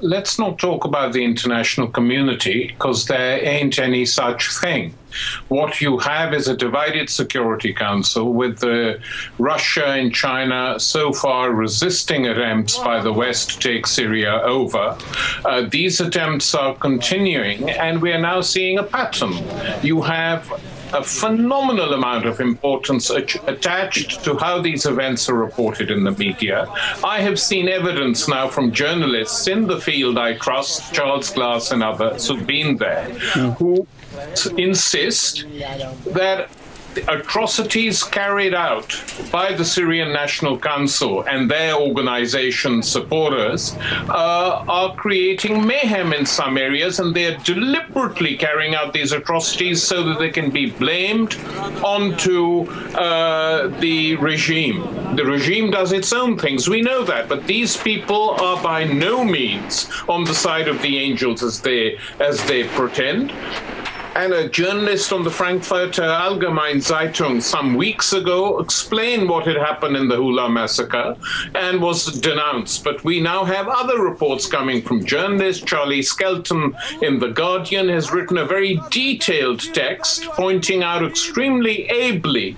let's not talk about the international community, because there ain't any such thing. What you have is a divided Security Council with Russia and China so far resisting attempts by the West to take Syria over. These attempts are continuing, and we are now seeing a pattern. You have a phenomenal amount of importance attached to how these events are reported in the media. I have seen evidence now from journalists in the field, I trust, Charles Glass and others who've been there, who insist that atrocities carried out by the Syrian National Council and their organization supporters are creating mayhem in some areas, and they're deliberately carrying out these atrocities so that they can be blamed onto the regime. The regime does its own things, we know that, but these people are by no means on the side of the angels as they pretend. And a journalist on the Frankfurter Allgemeine Zeitung some weeks ago explained what had happened in the Hula massacre and was denounced. But we now have other reports coming from journalists. Charlie Skelton in The Guardian has written a very detailed text pointing out extremely ably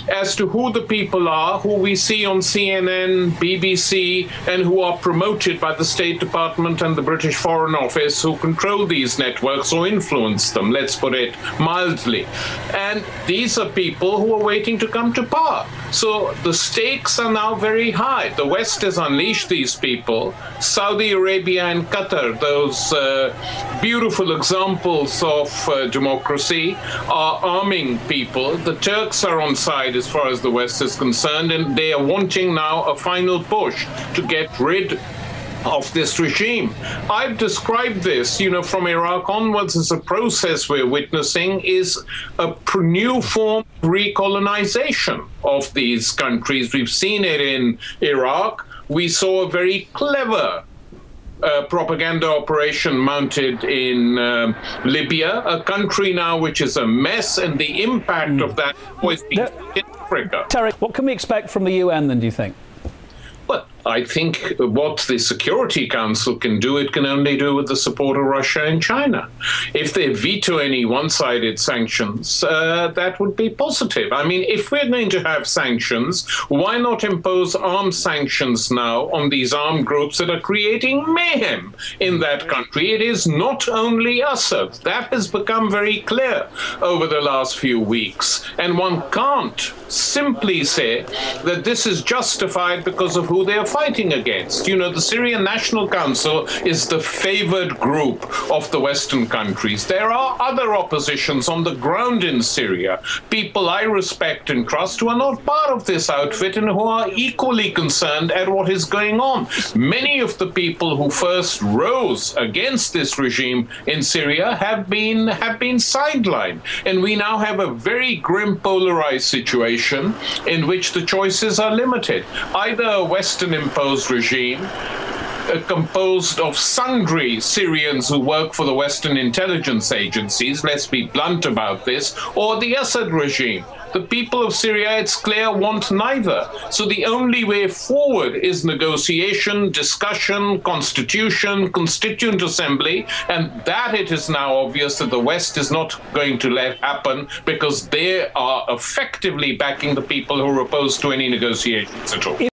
as to who the people are, who we see on CNN, BBC, and who are promoted by the State Department and the British Foreign Office, who control these networks or influence them. Let's put it mildly. And these are people who are waiting to come to power. So the stakes are now very high. The West has unleashed these people. Saudi Arabia and Qatar, those beautiful examples of democracy, are arming people. The Turks are on side as far as the West is concerned, and they are wanting now a final push to get rid of this regime. I've described this, from Iraq onwards as a process we're witnessing is a new form of recolonization of these countries. We've seen it in Iraq. We saw a very clever propaganda operation mounted in Libya, a country now which is a mess, and the impact of that was in Africa. Tariq, what can we expect from the UN then, do you think? Well, I think what the Security Council can do, it can only do with the support of Russia and China. If they veto any one-sided sanctions, that would be positive. I mean, if we're going to have sanctions, why not impose armed sanctions now on these armed groups that are creating mayhem in that country? It is not only Assad. That has become very clear over the last few weeks. And one can't simply say that this is justified because of who they're fighting against. The Syrian National Council is the favored group of the Western countries. There are other oppositions on the ground in Syria, people I respect and trust who are not part of this outfit and who are equally concerned at what is going on. Many of the people who first rose against this regime in Syria have been sidelined, and we now have a very grim polarized situation in which the choices are limited. Either a Western-imposed regime composed of sundry Syrians who work for the Western intelligence agencies, let's be blunt about this, or the Assad regime. The people of Syria, it's clear, want neither. So the only way forward is negotiation, discussion, constitution, constituent assembly, and that it is now obvious that the West is not going to let happen because they are effectively backing the people who are opposed to any negotiations at all.